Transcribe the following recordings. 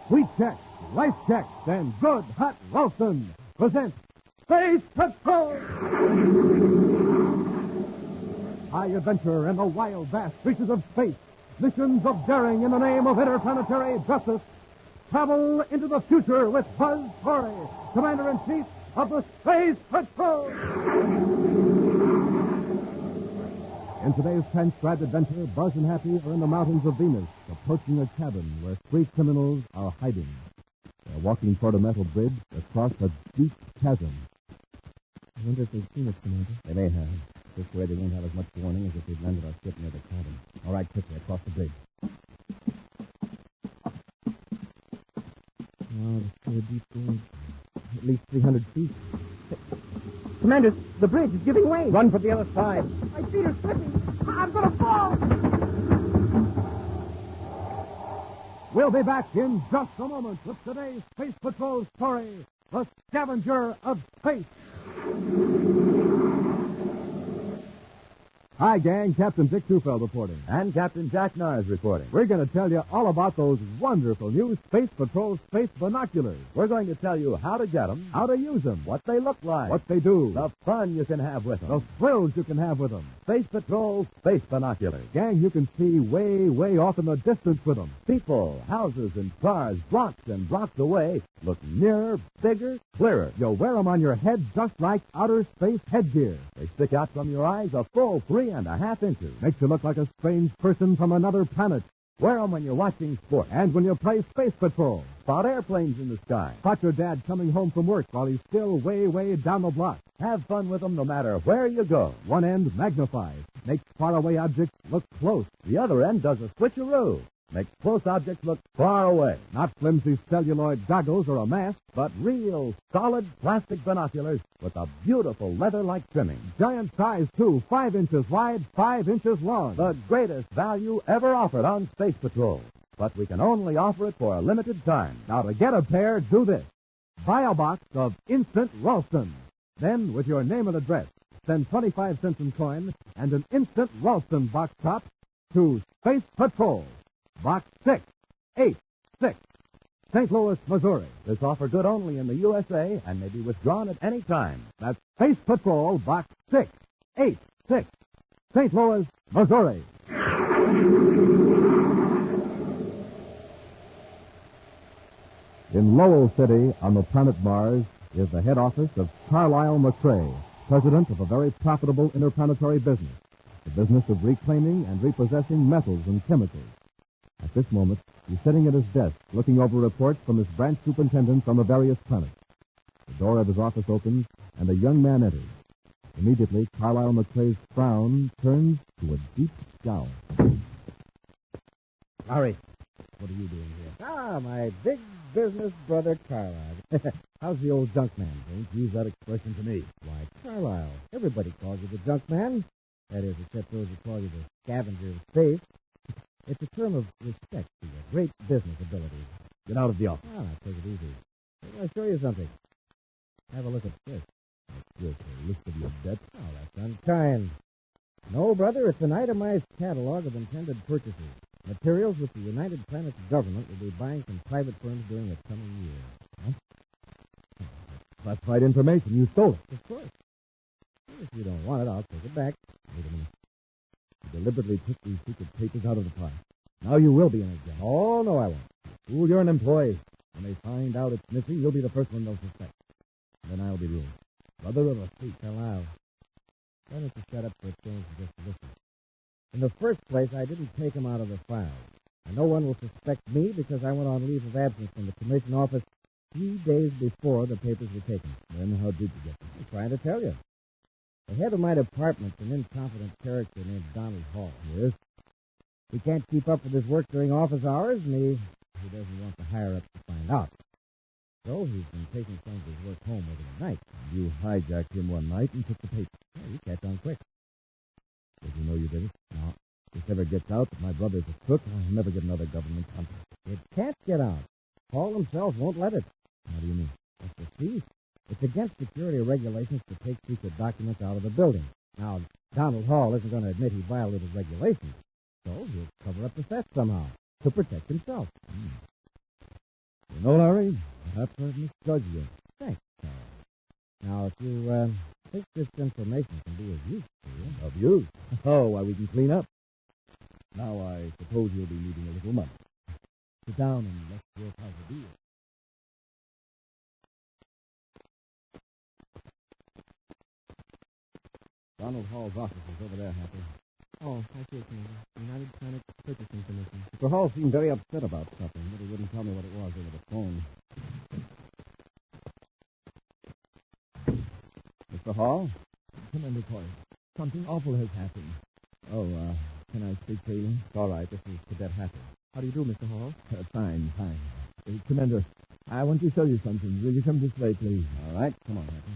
Sweet Chex, Life Chex, and Good Hot Ralston present Space Patrol! High adventure in the wild, vast reaches of space. Missions of daring in the name of interplanetary justice. Travel into the future with Buzz Corey, Commander-in-Chief of the Space Patrol! In today's transcribed adventure, Buzz and Happy are in the mountains of Venus, approaching a cabin where three criminals are hiding. They're walking toward a metal bridge across a deep chasm. I wonder if they've seen us, Commander. They may have. This way they won't have as much warning as if they'd landed our ship near the cabin. All right, quickly, across the bridge. Oh, it's still a deep gorge. At least 300 feet. Commander, the bridge is giving way. Run for the other side. My feet are slipping. I'm going to fall. We'll be back in just a moment with today's Space Patrol story, The Scavenger of Space. Hi, gang. Captain Dick Tufeld reporting. And Captain Jack Nars reporting. We're going to tell you all about those wonderful new Space Patrol space binoculars. We're going to tell you how to get them, How to use them, what they look like, what they do, the fun you can have with the them. thrills you can have with them. Space Patrol Space Binoculars. Gang, you can see way, way off in the distance with them. People, houses, and cars blocks and blocks away look nearer, bigger, clearer. You'll wear them on your head just like outer space headgear. They stick out from your eyes a full 3.5 inches. Makes you look like a strange person from another planet. Wear them when you're watching sports. And when you play Space Patrol. Spot airplanes in the sky. Spot your dad coming home from work while he's still way, way down the block. Have fun with them no matter where you go. One end magnifies, makes faraway objects look close. The other end does a switcheroo. Makes close objects look far away. Not flimsy celluloid goggles or a mask. But real, solid plastic binoculars with a beautiful leather-like trimming. Giant size, too. 5 inches wide, 5 inches long. The greatest value ever offered on Space Patrol. But we can only offer it for a limited time. Now, to get a pair, do this. Buy a box of Instant Ralston. Then, with your name and address, send 25 cents in coin and an Instant Ralston box top to Space Patrol, Box 686, St. Louis, Missouri. This offer good only in the USA and may be withdrawn at any time. That's Space Patrol, Box 686, St. Louis, Missouri. In Lowell City, on the planet Mars, is the head office of Carlyle McCrae, president of a very profitable interplanetary business, the business of reclaiming and repossessing metals and chemicals. At this moment, he's sitting at his desk, looking over reports from his branch superintendents on the various planets. The door of his office opens, and a young man enters. Immediately, Carlyle McCrae's frown turns to a deep scowl. Larry, what are you doing here? Ah, my big business brother, Carlyle. How's the old junk man? Don't use that expression to me. Why, Carlyle. Everybody calls you the junk man. That is, except those who call you the scavenger of space. It's a term of respect to your great business abilities. Get out of the office. Ah, take it easy. I'll show you something. Have a look at this. What's this? A list of your debts? Oh, that's unkind. No, brother, it's an itemized catalog of intended purchases. Materials which the United Planets government will be buying from private firms during the coming year. Huh? Classified information. You stole it. Of course. If you don't want it, I'll take it back. Wait a minute. You deliberately took these secret papers out of the pile. Now you will be in it again. Oh, no, I won't. Fool, you're an employee. When they find out it's missing, you'll be the first one they'll suspect. Then I'll be ruined. Brother of a thief. Allow. Why don't you shut up for a change and just listen? In the first place, I didn't take them out of the file. And no one will suspect me because I went on leave of absence from the commission office 3 days before the papers were taken. Then how did you get them? I'm trying to tell you. The head of my department's an incompetent character named Donald Hall. Yes? He can't keep up with his work during office hours, and he doesn't want the higher-ups to find out. So he's been taking some of his work home over the night. You hijacked him one night and took the papers. Yeah, you catch on quick. Did you know you did it? No. If this ever gets out that my brother's a crook, I'll never get another government contract. It can't get out. Hall himself won't let it. How do you mean? That's the thief. It's against security regulations to take secret documents out of the building. Now, Donald Hall isn't going to admit he violated regulations, so he'll cover up the theft somehow to protect himself. You know, Larry, perhaps I've misjudged you. Thanks, Carl. Now, if you think this information can be of use to you... Of use? Oh, why, we can clean up. Now, I suppose you'll be needing a little money. Sit down and let's work out the deal. Donald Hall's office is over there, Happy. Oh, I see it, Commander. United Planet Purchasing Commission. Mr. Hall seemed very upset about something, but he wouldn't tell me what it was over the phone. Mr. Hall? Commander Corey, something awful has happened. Oh, Can I speak to you? it's all right. This is Cadet Happy. How do you do, Mr. Hall? Fine. Commander, I want to show you something. Will you come this way, please? All right, come on, Happy.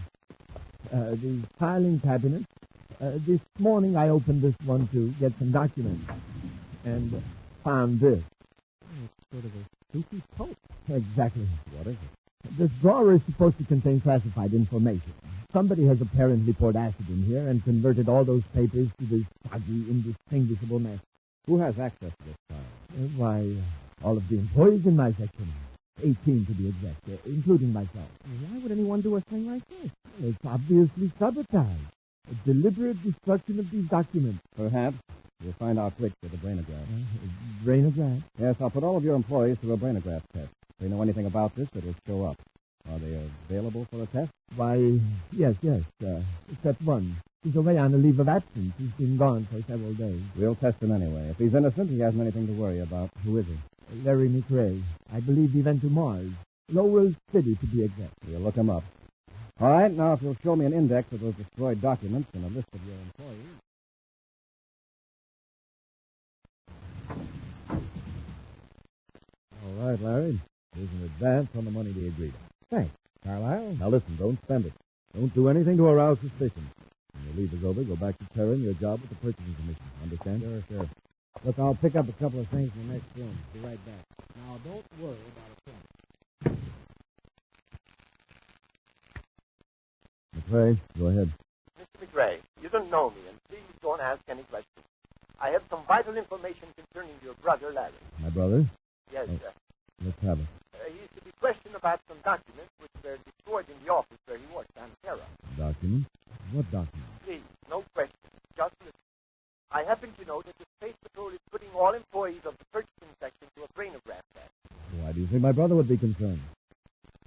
The filing cabinet. This morning I opened this one to get some documents and found this. It's sort of a spooky tote. Exactly. What is it? This drawer is supposed to contain classified information. Somebody has apparently poured acid in here and converted all those papers to this foggy, indistinguishable mess. Who has access to this file? Why, all of the employees in my section. 18 to be exact, including myself. Why would anyone do a thing like this? It's obviously sabotage. A deliberate destruction of these documents. Perhaps. We'll find out quick with the brainograph. Brainograph? Yes, I'll put all of your employees through a brainograph test. If they know anything about this, it'll show up. Are they available for a test? Why, yes. Except one. He's away on a leave of absence. He's been gone for several days. We'll test him anyway. If he's innocent, he hasn't anything to worry about. Who is he? Larry McRae. I believe he went to Mars. Lowell City, to be exact. We'll look him up. All right, now if you'll show me an index of those destroyed documents and a list of your employees. All right, Larry. Here's an advance on the money we agreed on. Thanks, Carlisle. Now listen, don't spend it. Don't do anything to arouse suspicion. When your leave is over, go back to Terra and your job with the Purchasing Commission. Understand? Sure. Look, I'll pick up a couple of things in the next room. Be right back. Now, don't worry about a thing. McRae, go ahead. Mr. McRae, you don't know me, and please don't ask any questions. I have some vital information concerning your brother, Larry. My brother? Yes, Oh. sir. Let's have it. He's to be questioned about some documents which were destroyed in the office where he worked on Terra. Documents? What documents? Please, no questions. Just listen. I happen to know that the Space Patrol is putting all employees of the purchasing section to a brainograph test. Why do you think my brother would be concerned?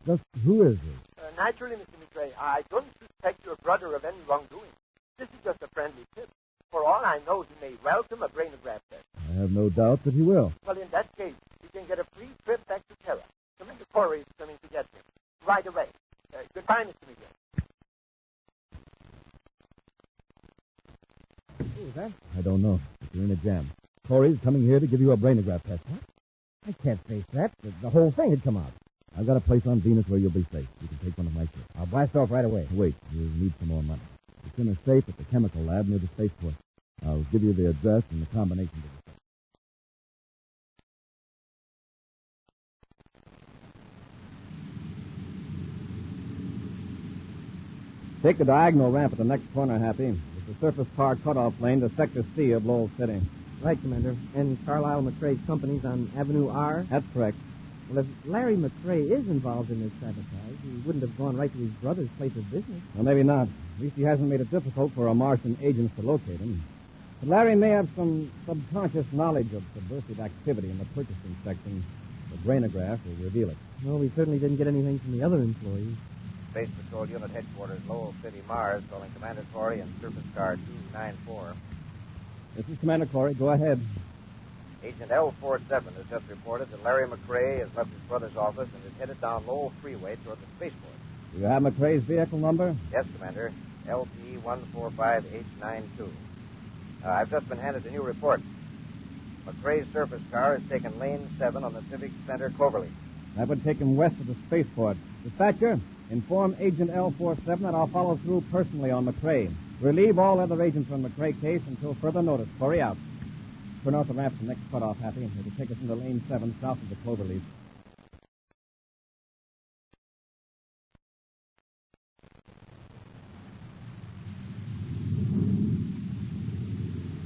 Just who is he? Naturally, Mr. McRae, I don't suspect your brother of any wrongdoing. This is just a friendly tip. For all I know, he may welcome a brainograph test. I have no doubt that he will. Well, in that case, he can get a free trip back to Terra. Commander Corey is coming to get him. Right away. Goodbye, Mr. McRae. Who is that? I don't know, but you're in a jam. Corey's coming here to give you a brainograph test. What? I can't face that. The whole thing had come out. I've got a place on Venus where you'll be safe. You can take one of my ships. I'll blast off right away. Wait, you'll need some more money. It's in a safe at the chemical lab near the spaceport. I'll give you the address and the combination to the safe. Take the diagonal ramp at the next corner, Happy. It's the surface car cutoff lane to Sector C of Lowell City. Right, Commander. And Carlisle McRae's company's on Avenue R? That's correct. Well, if Larry McRae is involved in this sabotage, he wouldn't have gone right to his brother's place of business. Well, maybe not. At least he hasn't made it difficult for our Martian agents to locate him. But Larry may have some subconscious knowledge of subversive activity in the purchasing section. The brainograph will reveal it. Well, we certainly didn't get anything from the other employees. Space Patrol Unit Headquarters, Lowell City, Mars, calling Commander Corey and Surface Car 294. This is Commander Corey. Go ahead. Agent L47 has just reported that Larry McRae has left his brother's office and is headed down Lowell Freeway toward the spaceport. Do you have McRae's vehicle number? Yes, Commander. LP145H92. I've just been handed a new report. McRae's surface car has taken lane 7 on the Civic Center Cloverleaf. That would take him west of the spaceport. Dispatcher, inform Agent L47 that I'll follow through personally on McRae. Relieve all other agents on McRae case until further notice. Corey out. Turn off the ramp to the next cutoff, Happy. It'll take us into lane 7 south of the Cloverleaf.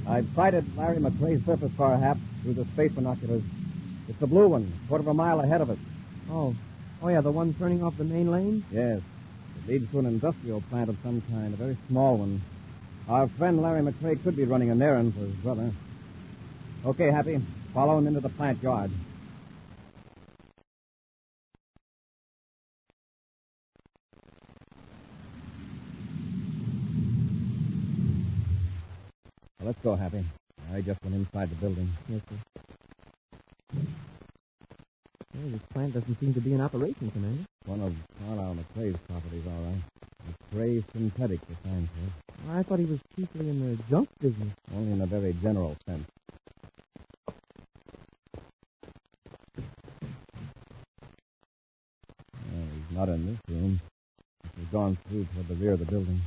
I've sighted Larry McRae's surface car, Hap, through the space binoculars. It's the blue one, quarter of a mile ahead of us. Oh, Oh, yeah, the one turning off the main lane? Yes. It leads to an industrial plant of some kind, a very small one. Our friend Larry McCrae could be running an errand for his brother. Okay, Happy. Follow him into the plant yard. Well, let's go, Happy. I just went inside the building. Yes, sir. Well, this plant doesn't seem to be in operation, Commander. One of Carlisle McCrae's properties, all right. McCrae Synthetics, the sign says. I thought he was chiefly in the junk business. Only in a very general sense. He's not in this room. He's gone through toward the rear of the building.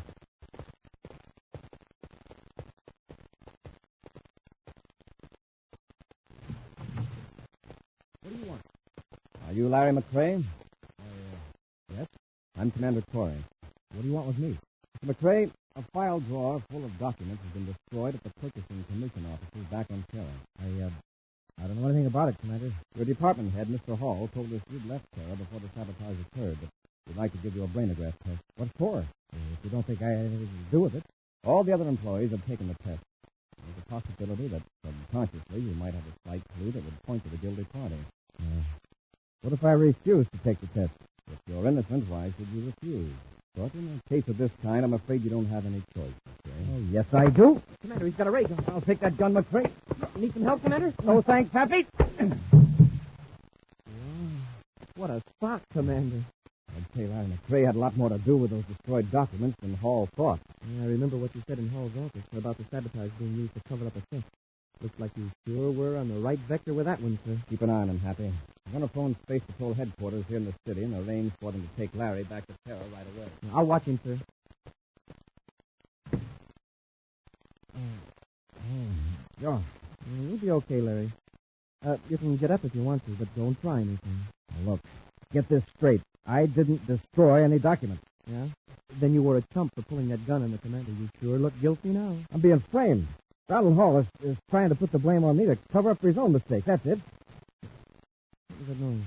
What do you want? Are you Larry McCrae? Yes? I'm Commander Corey. What do you want with me? Mr. McCrae, a file drawer full of documents has been destroyed at the Purchasing Commission offices back on Terra. I don't know anything about it, Commander. Your department head, Mr. Hall, told us you'd left Terra before the sabotage occurred, but we'd like to give you a brainograph test. What for? If you don't think I had anything to do with it. All the other employees have taken the test. There's a possibility that subconsciously you might have a slight clue that would point to the guilty party. What if I refuse to take the test? If you're innocent, why should you refuse? But in a case of this kind, I'm afraid you don't have any choice, McCrae. Oh, yes, I do. Commander, he's got a ray gun. I'll take that gun, McCrae. Need some help, Commander? No, thanks, Happy. What a spot, Commander. I'd say Larry McCrae had a lot more to do with those destroyed documents than Hall thought. I remember what you said in Hall's office about the sabotage being used to cover up a theft. Looks like you sure were on the right vector with that one, sir. Keep an eye on him, Happy. I'm going to phone Space Patrol headquarters here in the city and arrange for them to take Larry back to Terra right away. I'll watch him, sir. Sure. You'll be okay, Larry. You can get up if you want to, but don't try anything. Now, look, get this straight. I didn't destroy any documents. Yeah? Then you were a chump for pulling that gun on the commander. You sure look guilty now. I'm being framed. Donald Hall is trying to put the blame on me to cover up for his own mistake. That's it. What was that noise?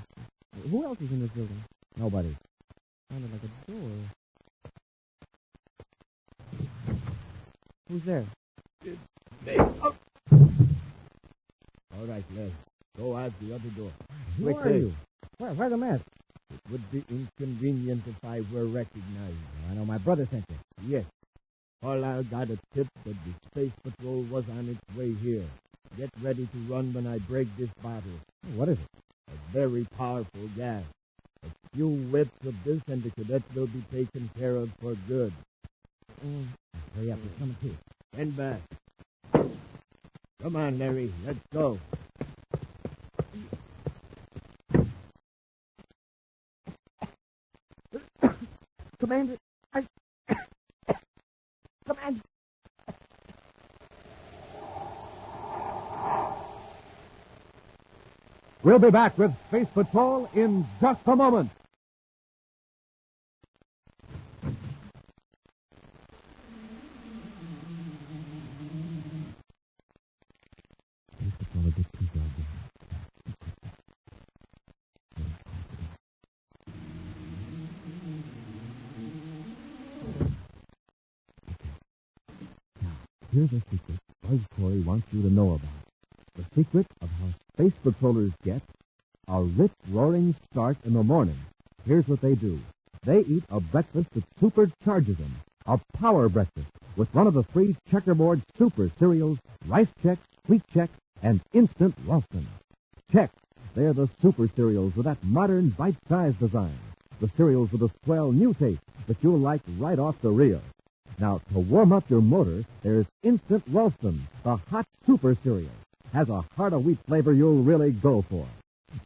Who else is in this building? Nobody. Sounded like a door. Who's there? All right, Les. Go out the other door. Who Quickly. are you? Where's the mask? It would be inconvenient if I were recognized. I know my brother sent you. Yes. Carlisle got a tip that the Space Patrol was on its way here. Get ready to run when I break this bottle. What is it? A very powerful gas. A few whiffs of this and the cadets will be taken care of for good. Hurry up. He's coming too. Stand back. Come on, Larry. Let's go. Commander, Commander. We'll be back with Space Patrol in just a moment. Here's a secret Buzz Corey wants you to know about. The secret of how space patrollers get a rich, roaring start in the morning. Here's what they do. They eat a breakfast that supercharges them. A power breakfast with one of the three checkerboard super cereals, Rice Chex, Wheat Chex, and Instant Ralston. Chex. They're the super cereals with that modern, bite-sized design. The cereals with a swell new taste that you'll like right off the reel. Now, to warm up your motor, there's Instant Ralston, the hot super cereal. Has a heart of wheat flavor you'll really go for.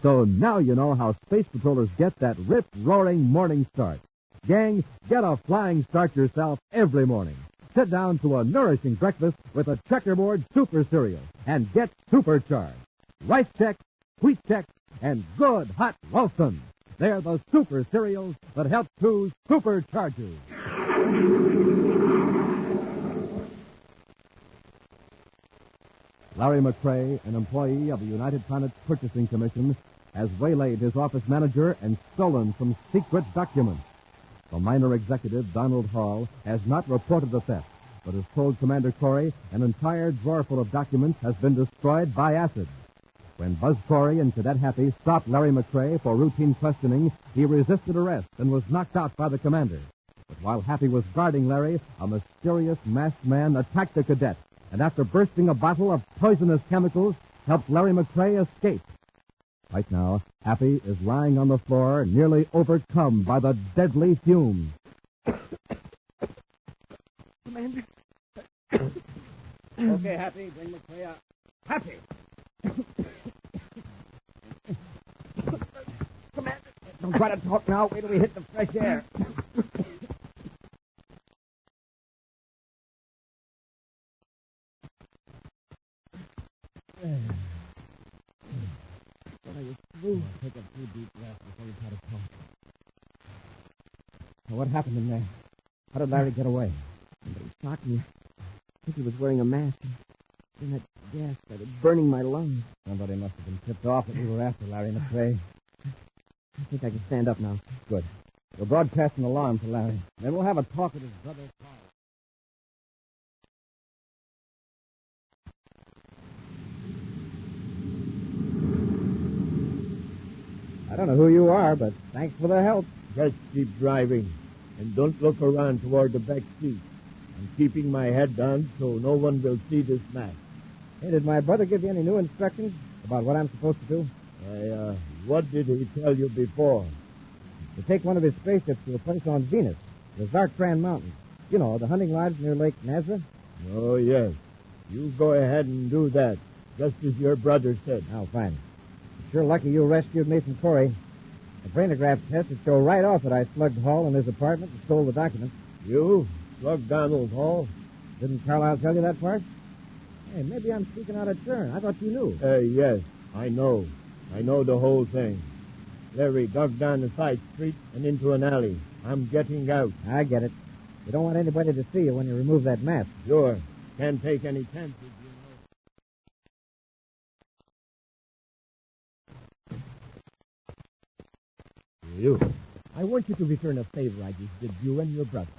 So now you know how space patrollers get that rip-roaring morning start. Gang, get a flying start yourself every morning. Sit down to a nourishing breakfast with a checkerboard super cereal and get supercharged. Rice Chex, Wheat Chex, and good hot Ralston. They're the super cereals that help to supercharge you. Larry McCrae, an employee of the United Planets Purchasing Commission, has waylaid his office manager and stolen some secret documents. The minor executive, Donald Hall, has not reported the theft, but has told Commander Corey an entire drawer full of documents has been destroyed by acid. When Buzz Corey and Cadet Happy stopped Larry McCrae for routine questioning, he resisted arrest and was knocked out by the commander. But while Happy was guarding Larry, a mysterious masked man attacked the cadet, and after bursting a bottle of poisonous chemicals, helped Larry McCrae escape. Right now, Happy is lying on the floor, nearly overcome by the deadly fumes. Commander. Okay, Happy, bring McCrae out. Happy! Commander. Don't try to talk now. Wait till we hit the fresh air. Take a few deep breaths before you try to talk. Now, what happened in there? How did Larry get away? Somebody shocked me. I think he was wearing a mask. Then that gas started burning my lungs. Somebody must have been tipped off that we were after Larry McCrae. I think I can stand up now. Good. We'll broadcast an alarm to Larry. Then we'll have a talk with his brother, Carl. I don't know who you are, but thanks for the help. Just keep driving, and don't look around toward the back seat. I'm keeping my head down so no one will see this map. Hey, did my brother give you any new instructions about what I'm supposed to do? What did he tell you before? To take one of his spaceships to a place on Venus, the Zartran Mountains. You know, the hunting lodge near Lake Nazareth. Oh, yes. You go ahead and do that, just as your brother said. Oh, fine. Sure lucky you rescued me from Corey. The brainograph test would show right off that I slugged Hall in his apartment and stole the documents. You slugged Donald Hall? Didn't Carlisle tell you that part? Hey, maybe I'm speaking out of turn. I thought you knew. Yes, I know. I know the whole thing. Larry dug down a side street and into an alley. I'm getting out. I get it. You don't want anybody to see you when you remove that mask. Sure. Can't take any chances, you know. I want you to return a favor I just did you and your brother.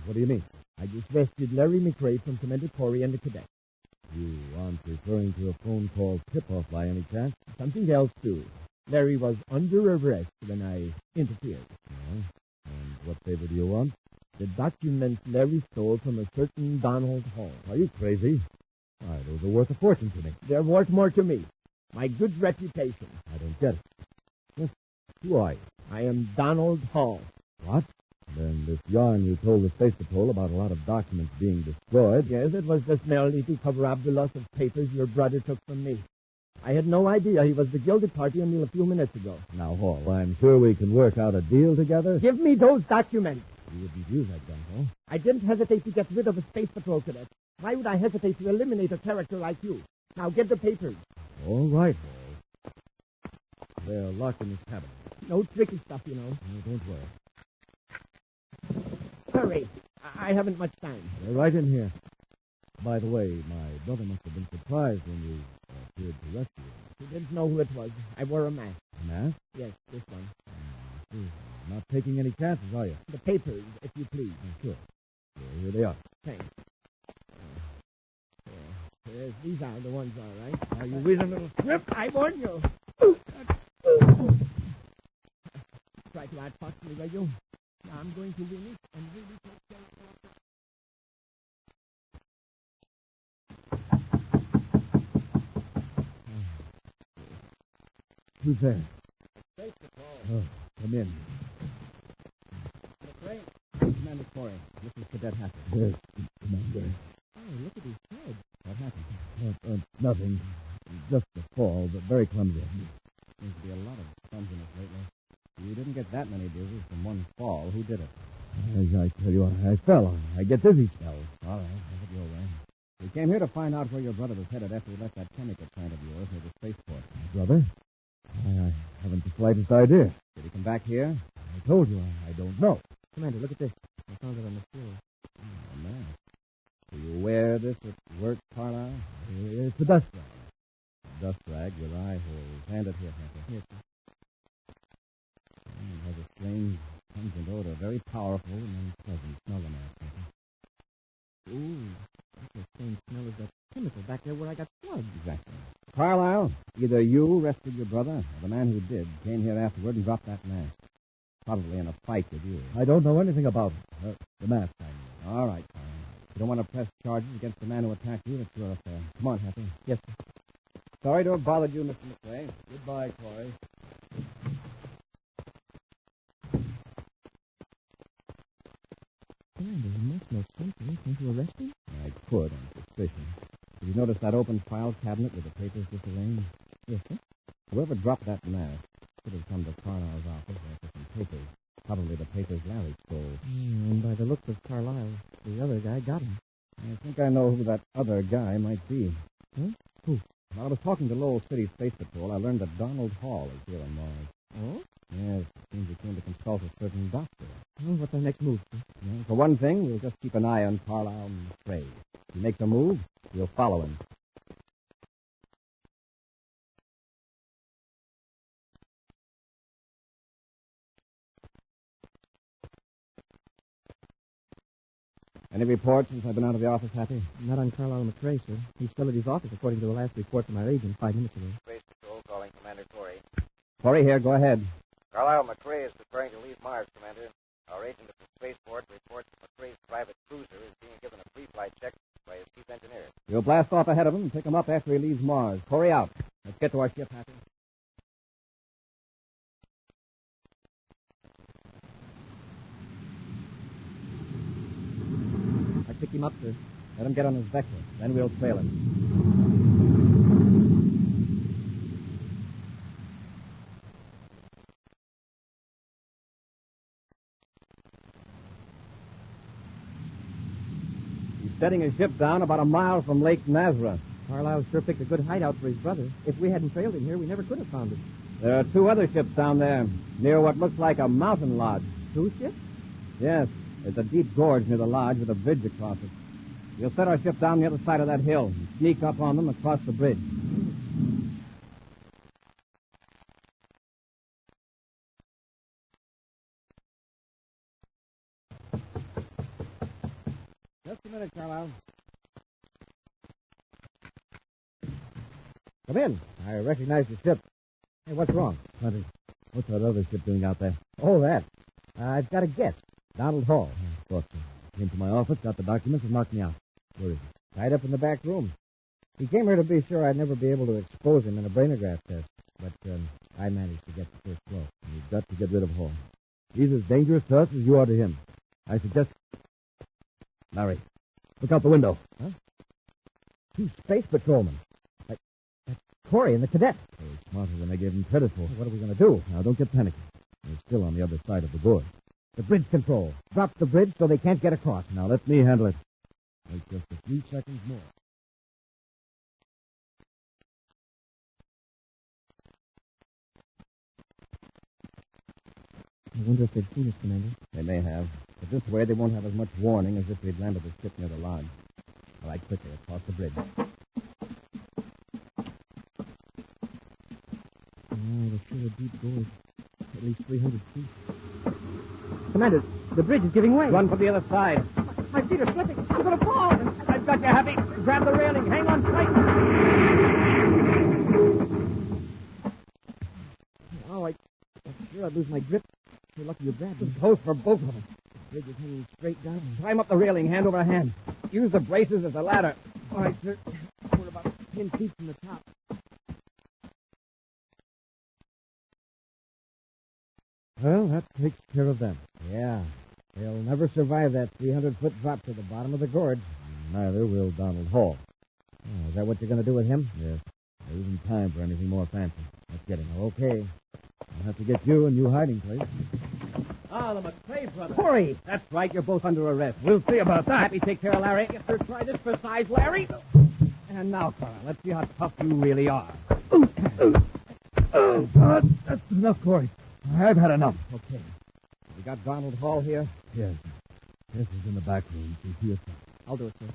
What do you mean? I just rescued Larry McCrae from Commander Corey and the cadet. You aren't referring to a phone call tip-off by any chance? Something else, too. Larry was under arrest when I interfered. Yeah. And what favor do you want? The documents Larry stole from a certain Donald Hall. Are you crazy? Why, those are worth a fortune to me. They're worth more to me. My good reputation. I don't get it. Who are you? I am Donald Hall. What? Then this yarn you told the Space Patrol about a lot of documents being destroyed. Yes, it was just merely to cover up the loss of papers your brother took from me. I had no idea he was the guilty party until a few minutes ago. Now, Hall, I'm sure we can work out a deal together. Give me those documents. You wouldn't use that gun, Hall. I didn't hesitate to get rid of a Space Patrol cadet. Why would I hesitate to eliminate a character like you? Now get the papers. All right, Hall. They're locked in this cabinet. No tricky stuff, you know. No, don't worry. Hurry. I haven't much time. They're right in here. By the way, my brother must have been surprised when you appeared to rescue him. He didn't know who it was. I wore a mask. A mask? Yes, this one. Not taking any chances, are you? The papers, if you please. Sure. Here they are. Thanks. Yes, these are the ones, all right. Now, you reasonable script, I warn you. Try to outfox me, will you? Now, I'm going to win it and really take care of Who's there? Space Patrol. Oh, come in. McCrae. Commander Corey. This is Cadet Happy. Yes, Commander. Oh, look at his head. What happened? Nothing. Just a fall, but very clumsy. Seems to be a lot of clumsiness lately. You didn't get that many bruises from one fall. Who did it? As I tell you, I fell. I get dizzy spells. All right, have it your way. We came here to find out where your brother was headed after he left that chemical plant of yours near the spaceport. My brother? I haven't the slightest idea. Did he come back here? I told you, I don't know. Commander, look at this. I found it on the floor. Oh, man. Do you wear this at work, Carlisle? It's a dust rag. A dust rag with eye holes. Hand it here, Happy. Yes, sir. It has a strange, pungent odor, very powerful and unpleasant. Smell the mask, Happy. Ooh, that's the same smell as that chemical back there where I got slugged. Exactly. Carlisle, either you rescued your brother, or the man who did came here afterward and dropped that mask. Probably in a fight with you. I don't know anything about it. The mask, I mean. All right, Carlisle. You don't want to press charges against the man who attacked you. That's your affair. Come on, Happy. Yes, sir. Sorry to have bothered you, Mr. McRae. Goodbye, Corey. Commander, you must know something. Can't you arrest him? I could, on suspicion. Did you notice that open file cabinet with the papers disarranged? Yes, sir. Whoever dropped that mask should have come to Carlisle's office after some papers. Probably the papers Larry stole. And by the looks of Carlisle, the other guy got him. I think I know who that other guy might be. Huh? Who? While I was talking to Lowell City Space Patrol, I learned that Donald Hall is here on Mars. Oh? Yes, it seems he came to consult a certain doctor. Well, what's our next move, sir? Well, for one thing, we'll just keep an eye on Carlisle and Craig. If he makes a move, we'll follow him. Any reports since I've been out of the office, Happy? Not on Carlisle McRae, sir. He's still at his office, according to the last report from our agent 5 minutes ago. Space Patrol calling Commander Corey. Corey here, go ahead. Carlisle McRae is preparing to leave Mars, Commander. Our agent at the spaceport reports that McRae's private cruiser is being given a pre-flight check by his chief engineer. We'll blast off ahead of him and pick him up after he leaves Mars. Corey out. Let's get to our ship, Happy. I picked him up, sir. Let him get on his vector. Then we'll trail him. He's setting his ship down about a mile from Lake Nazareth. Carlisle sure picked a good hideout for his brother. If we hadn't trailed him here, we never could have found him. There are 2 other ships down there, near what looks like a mountain lodge. 2 ships? Yes, there's a deep gorge near the lodge with a bridge across it. We'll set our ship down the other side of that hill and sneak up on them across the bridge. Just a minute, Carlisle. Come in. I recognize the ship. Hey, what's wrong? Plenty. What's that other ship doing out there? Oh, that. I've got a guess. Donald Hall. Of course. Came to my office, got the documents, and knocked me out. Where is he? Tied up in the back room. He came here to be sure I'd never be able to expose him in a brainograph test. But I managed to get the first blow. You've got to get rid of Hall. He's as dangerous to us as you are to him. I suggest... Larry, look out the window. Huh? 2 space patrolmen. That's Corey and the cadet. They're smarter than I gave him credit for. What are we going to do? Now, don't get panicky. They're still on the other side of the gorge. The bridge control. Drop the bridge so they can't get across. Now, let me handle it. Wait just a few seconds more. I wonder if they've seen us, Commander. They may have. But this way, they won't have as much warning as if we'd landed the ship near the lodge. All right, quickly, across the bridge. There's sure a deep gorge. At least 300 feet. Commander, the bridge is giving way. Run for the other side. My feet are slipping. I'm going to fall. I've got you, Happy. Grab the railing. Hang on tight. Oh, I'm sure I'd lose my grip. You're lucky you grabbed me. Close for both of us. The bridge is hanging straight down. Climb up the railing, hand over hand. Use the braces as a ladder. All right, sir. We're about 10 feet from the top. Well, that takes care of them. Yeah. They'll never survive that 300-foot drop to the bottom of the gorge. Neither will Donald Hall. Oh, is that what you're going to do with him? Yes. There isn't time for anything more fancy. Let's get him. Okay. I'll have to get you a new hiding place. Ah, the McRae brothers. Corey! That's right. You're both under arrest. We'll see about that. Happy, take care of Larry. Yes, sir. Try this for size, Larry. And now, Carl, let's see how tough you really are. Oh, God. That's enough, Corey. I've had enough. Okay. We got Donald Hall here? Yes. Yes, he's in the back room. See yourself. I'll do it, sir.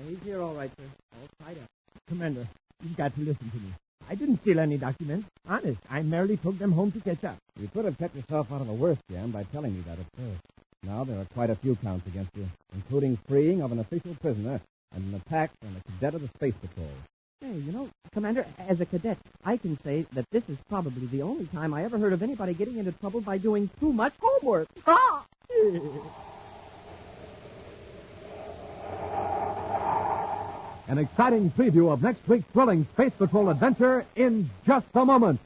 He's here all right, sir. All tied up. Commander, you've got to listen to me. I didn't steal any documents. Honest, I merely took them home to catch up. You could have kept yourself out of the worst jam by telling me that at first. Now there are quite a few counts against you, including freeing of an official prisoner and an attack on a cadet of the Space Patrol. Hey, Commander, as a cadet, I can say that this is probably the only time I ever heard of anybody getting into trouble by doing too much homework. Ha! An exciting preview of next week's thrilling Space Patrol adventure in just a moment.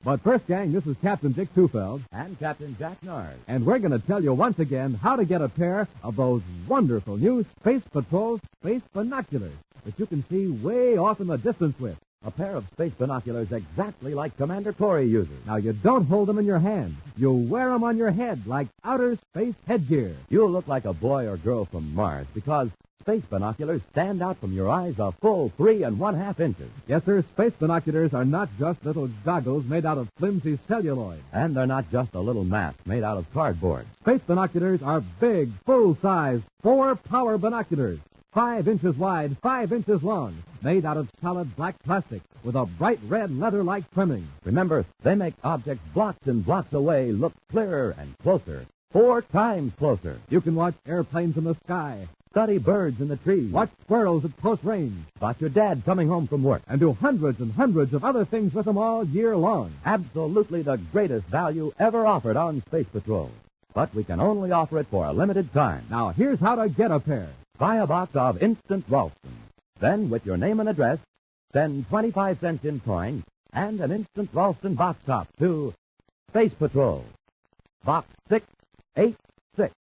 But first, gang, this is Captain Dick Tufeld. And Captain Jack Nars. And we're going to tell you once again how to get a pair of those wonderful new Space Patrol space binoculars that you can see way off in the distance with. A pair of space binoculars exactly like Commander Corey uses. Now, you don't hold them in your hand. You wear them on your head like outer space headgear. You'll look like a boy or girl from Mars because space binoculars stand out from your eyes a full 3 1/2 inches. Yes, sir, space binoculars are not just little goggles made out of flimsy celluloid. And they're not just a little mask made out of cardboard. Space binoculars are big, full-size, 4-power binoculars. 5 inches wide, 5 inches long, made out of solid black plastic with a bright red leather-like trimming. Remember, they make objects blocks and blocks away look clearer and closer, 4 times closer. You can watch airplanes in the sky, Study birds in the trees, watch squirrels at close range, spot your dad coming home from work, and do hundreds and hundreds of other things with them all year long. Absolutely the greatest value ever offered on Space Patrol. But we can only offer it for a limited time. Now, here's how to get a pair. Buy a box of Instant Ralston. Then, with your name and address, send 25 cents in coin and an Instant Ralston box top to Space Patrol, Box 686,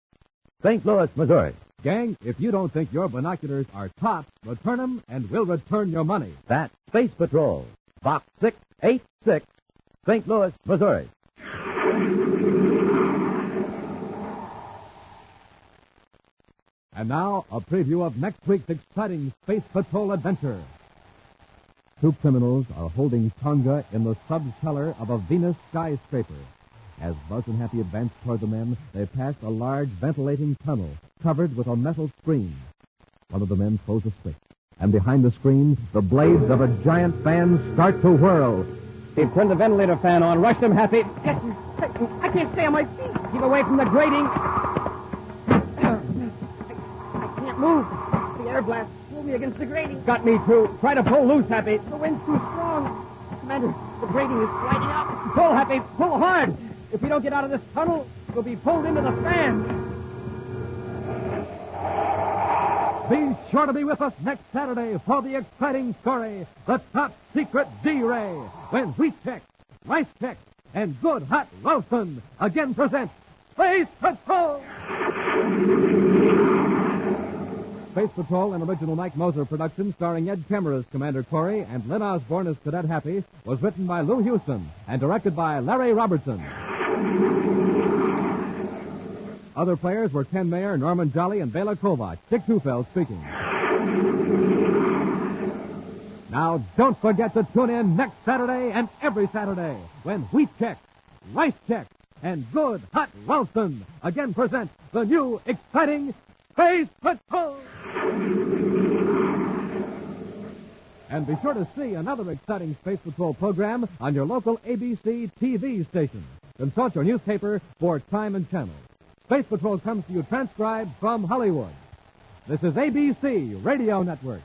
St. Louis, Missouri. Gang, if you don't think your binoculars are tops, return them and we'll return your money. That's Space Patrol, Box 686, St. Louis, Missouri. And now, a preview of next week's exciting Space Patrol adventure. 2 criminals are holding Tonga in the subcellar of a Venus skyscraper. As Buzz and Happy advance toward the men, they pass a large ventilating tunnel covered with a metal screen. One of the men throws a switch, and behind the screen, the blades of a giant fan start to whirl. They've turned the ventilator fan on. Rush them, Happy. I can't stay on my feet. Keep away from the grating. I can't move. The air blast pulled me against the grating. Got me, too. Try to pull loose, Happy. The wind's too strong. Commander, the grating is sliding up. Pull, Happy. Pull hard. If we don't get out of this tunnel, we'll be pulled into the fan. Be sure to be with us next Saturday for the exciting story, The Top Secret D-Ray, when Wheat Chex, Rice Chex, and Good Hot Ralston again present Space Patrol! Space Patrol, an original Mike Moser production starring Ed Kemmer as Commander Corey and Lynn Osborne as Cadet Happy, was written by Lou Houston and directed by Larry Robertson. Other players were Ken Mayer, Norman Jolly, and Bela Kovac. Dick Tufeld speaking. Now, don't forget to tune in next Saturday and every Saturday when Wheat Chex, Rice Chex, and Good Hot Ralston again present the new exciting Space Patrol! And be sure to see another exciting Space Patrol program on your local ABC TV station. Consult your newspaper for time and channel. Space Patrol comes to you transcribed from Hollywood. This is ABC Radio Network.